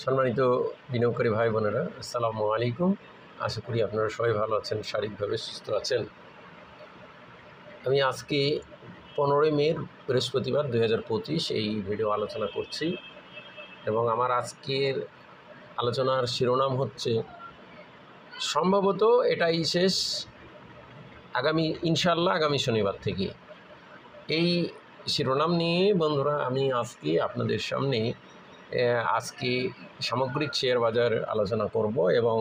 সম্মানিত বিনিয়োগকারী ভাই বোনেরা, আসসালামু আলাইকুম। আশা করি আপনারা সবাই ভালো আছেন, শারীরিকভাবে সুস্থ আছেন। আমি আজকে 15 মে বৃহস্পতিবার 2025 এই ভিডিও আলোচনা করছি এবং আমার আজকের আলোচনার শিরোনাম হচ্ছে সম্ভবত এটাই শেষ, ইনশাআল্লাহ আগামী শনিবার থেকে। এই শিরোনাম নিয়ে বন্ধুরা আমি আজকে আপনাদের সামনে আজকে সামগ্রিক শেয়ার বাজার আলোচনা করব এবং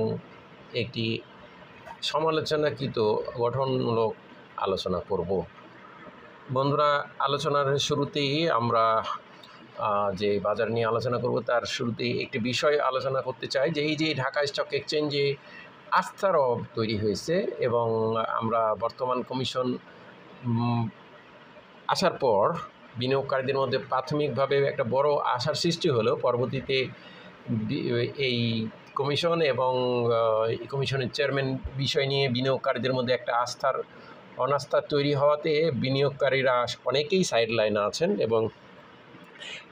একটি সমালোচনাকৃত গঠনমূলক আলোচনা করব। বন্ধুরা, আলোচনার শুরুতেই আমরা যে বাজার নিয়ে আলোচনা করব তার শুরুতেই একটি বিষয় আলোচনা করতে চাই যে এই যে ঢাকা স্টক এক্সচেঞ্জে আস্থার অভাব তৈরি হয়েছে এবং আমরা বর্তমান কমিশন আসার পর বিনিয়োগকারীদের মধ্যে প্রাথমিকভাবে একটা বড় আশার সৃষ্টি হলেও পরবর্তীতে এই কমিশন এবং কমিশনের চেয়ারম্যান বিষয় নিয়ে বিনিয়োগকারীদের মধ্যে একটা অনাস্থা তৈরি হওয়াতে বিনিয়োগকারীরা অনেকেই সাইড লাইনে আছেন এবং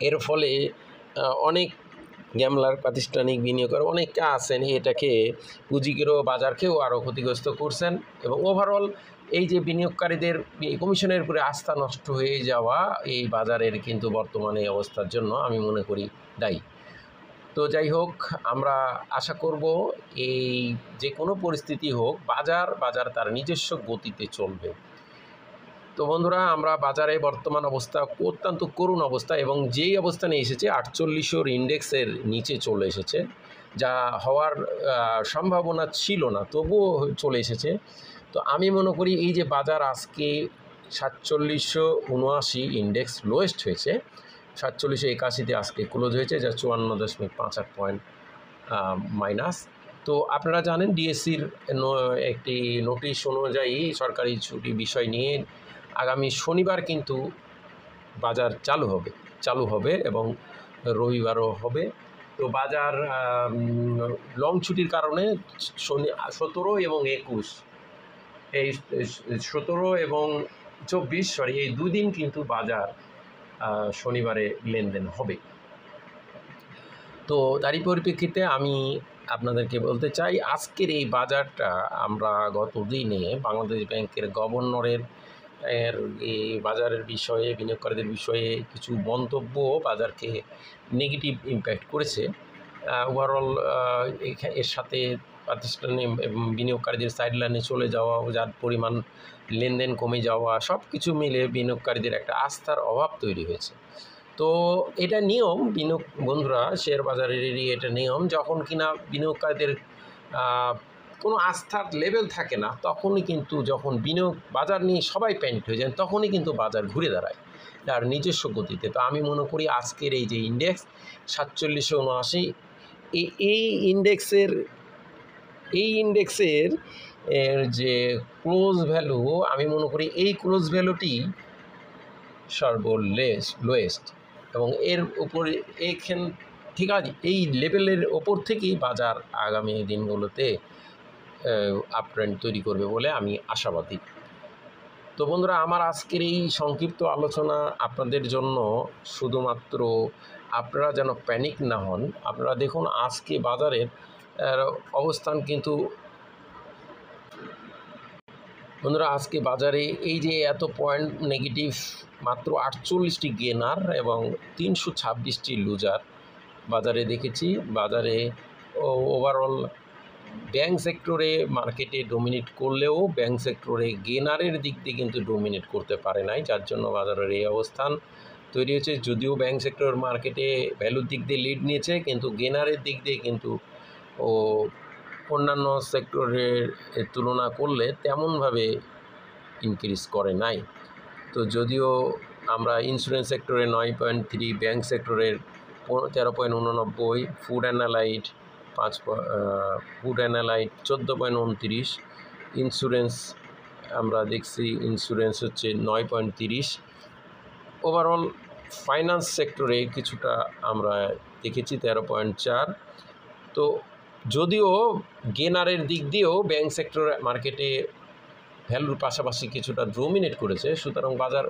এর ফলে অনেক গ্যামলার প্রাতিষ্ঠানিক বিনিয়োগকারী অনেকে আছেন এটাকে পুঁজিকেও বাজারকেও আরও ক্ষতিগ্রস্ত করছেন এবং ওভারঅল এই যে বিনিয়োগকারীদের কমিশনের উপরে আস্থা নষ্ট হয়ে যাওয়া এই বাজারের কিন্তু বর্তমানে অবস্থার জন্য আমি মনে করি দায়ী। তো যাই হোক, আমরা আশা করব এই যে কোনো পরিস্থিতি হোক বাজার তার নিজস্ব গতিতে চলবে। তো বন্ধুরা, আমরা বাজারে বর্তমান অবস্থা অত্যন্ত করুণ অবস্থা এবং যেই অবস্থানে এসেছে 4800 ইন্ডেক্সের নিচে চলে এসেছে, যা হওয়ার সম্ভাবনা ছিল না, তবুও চলে এসেছে। তো আমি মনে করি এই যে বাজার আজকে 4779 ইন্ডেক্স লোয়েস্ট হয়েছে, 4781-তে আজকে ক্লোজ হয়েছে, যা 54.58 পয়েন্ট মাইনাস। তো আপনারা জানেন ডিএসসির একটি নোটিশ অনুযায়ী সরকারি ছুটি বিষয় নিয়ে আগামী শনিবার কিন্তু বাজার চালু হবে এবং রবিবারও হবে। তো বাজার লং ছুটির কারণে 17 এবং 21 এই 17 এবং 24 এই দুদিন কিন্তু বাজার শনিবারে লেনদেন হবে। তো তারই পরিপ্রেক্ষিতে আমি আপনাদেরকে বলতে চাই আজকের এই বাজারটা আমরা গত দিনে বাংলাদেশ ব্যাংকের গভর্নরের এই বাজারের বিষয়ে বিনিয়োগকারীদের বিষয়ে কিছু মন্তব্য বাজারকে নেগেটিভ ইম্প্যাক্ট করেছে। ওভারঅল এর সাথে প্রাতিষ্ঠানিক বিনিয়োগকারীদের সাইডলাইনে চলে যাওয়া, যার পরিমাণ লেনদেন কমে যাওয়া, সব কিছু মিলে বিনিয়োগকারীদের একটা আস্থার অভাব তৈরি হয়েছে। তো এটা নিয়ম, বন্ধুরা, শেয়ার বাজারেরই এটা নিয়ম, যখন কিনা বিনিয়োগকারীদের কোনো আস্থার লেভেল থাকে না তখনই কিন্তু যখন বাজার নিয়ে সবাই প্যানিক হয়ে যান তখনই কিন্তু বাজার ঘুরে দাঁড়ায় তার নিজস্ব গতিতে। তো আমি মনে করি আজকের এই যে ইন্ডেক্স 4779 এই ইন্ডেক্সের যে ক্লোজ ভ্যালু, আমি মনে করি এই ক্লোজ ভ্যালুটি লোয়েস্ট এবং এর উপরে ঠিক আছে, এই লেভেলের ওপর থেকেই বাজার আগামী দিনগুলোতে আপট্রেন্ড তৈরি করবে বলে আমি আশাবাদী। তো বন্ধুরা, আমার আজকের এই সংক্ষিপ্ত আলোচনা আপনাদের জন্য শুধুমাত্র আপনারা যেন প্যানিক না হন। আপনারা দেখুন আজকে বাজারের অবস্থান কিন্তু বন্ধুরা, আজকে বাজারে এই যে এত পয়েন্ট নেগেটিভ, মাত্র 48টি গেনার এবং 326টি লুজার বাজারে দেখেছি। বাজারে ওভারঅল ব্যাংক সেক্টরে মার্কেটে ডোমিনেট করলেও ব্যাংক সেক্টরে গেনারের দিক দিয়ে কিন্তু ডোমিনেট করতে পারে নাই, যার জন্য বাজারের এই অবস্থান তৈরি হয়েছে। যদিও ব্যাংক সেক্টর মার্কেটে ভ্যালুর দিক দিয়ে লিড নিয়েছে, কিন্তু গেনারের দিক দিয়ে কিন্তু অন্যান্য সেক্টরের তুলনা করলে তেমনভাবে ইনক্রিজ করে নাই। তো যদিও আমরা ইন্স্যুরেন্স সেক্টরে 9.3, ব্যাংক সেক্টরের 13.89, ফুড অ্যান্ড অ্যালাইড 14.29, ইন্স্যুরেন্স আমরা দেখছি ইন্স্যুরেন্স হচ্ছে 9.30। ওভারঅল ফাইন্যান্স সেক্টরে কিছুটা আমরা দেখেছি 13.4। তো যদিও গেনারের দিক দিয়েও ব্যাংক সেক্টর মার্কেটে ভ্যালুর পাশাপাশি কিছুটা ডোমিনেট করেছে, সুতরাং বাজার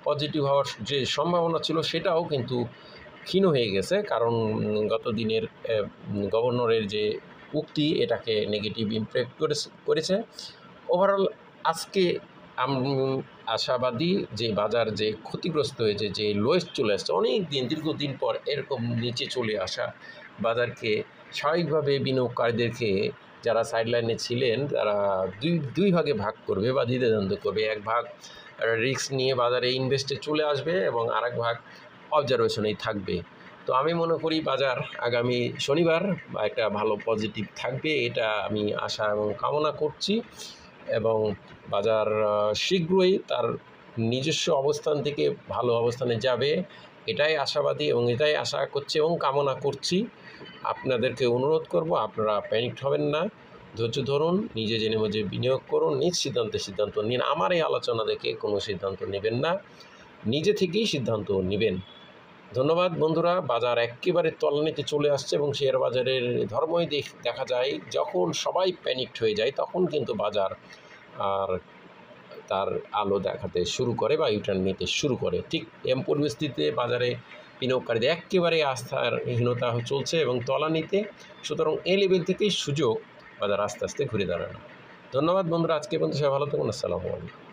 পজিটিভ হওয়ার যে সম্ভাবনা ছিল সেটাও কিন্তু ক্ষীণ হয়ে গেছে, কারণ গত দিনের গভর্নরের যে উক্তি এটাকে নেগেটিভ ইমপ্যাক্ট করেছে। ওভারঅল আজকে আমি আশাবাদী যে বাজার যে ক্ষতিগ্রস্ত হয়েছে, যে লোয়েস্ট চলে আসছে অনেক দিন, দীর্ঘদিন পর এরকম নিচে চলে আসা বাজারকে স্বাভাবিকভাবে বিনিয়োগকারীদেরকে যারা সাইডলাইনে ছিলেন তারা দুই ভাগে ভাগ করবে বা দ্বিধাদ্বন্দ্ব করবে। এক ভাগ রিস্ক নিয়ে বাজারে ইনভেস্টে চলে আসবে এবং আরেক ভাগ অবজারভেশনেই থাকবে। তো আমি মনে করি বাজার আগামী শনিবার একটা ভালো পজিটিভ থাকবে, এটা আমি আশা এবং কামনা করছি, এবং বাজার শীঘ্রই তার নিজস্ব অবস্থান থেকে ভালো অবস্থানে যাবে এটাই আশাবাদী এবং এটাই আশা করছি এবং কামনা করছি। আপনাদেরকে অনুরোধ করব, আপনারা প্যানিকড হবেন না, ধৈর্য ধরুন, নিজে জেনে বুঝে বিনিয়োগ করুন, নিজ সিদ্ধান্ত নিন। আমার এই আলোচনা দেখে কোনো সিদ্ধান্ত নেবেন না, নিজে থেকেই সিদ্ধান্ত নেবেন। ধন্যবাদ বন্ধুরা। বাজার একেবারে তলানিতে চলে আসছে এবং শেয়ার বাজারের ধর্মই দেখা যায় যখন সবাই প্যানিকড হয়ে যায় তখন কিন্তু বাজার আর তার আলো দেখাতে শুরু করে বা ইউটার্ন নিতে শুরু করে। ঠিক এম পরিস্থিতিতে বাজারে বিনিয়োগকারীদের একেবারে আস্থারহীনতা চলছে এবং তলানিতে, সুতরাং এই লেভেল থেকেই সুযোগ বাজার আস্তে আস্তে ঘুরে দাঁড়ানো। ধন্যবাদ বন্ধুরা, আজকে পর্যন্ত সবাই ভালো থাকুন। আসসালামু আলাইকুম।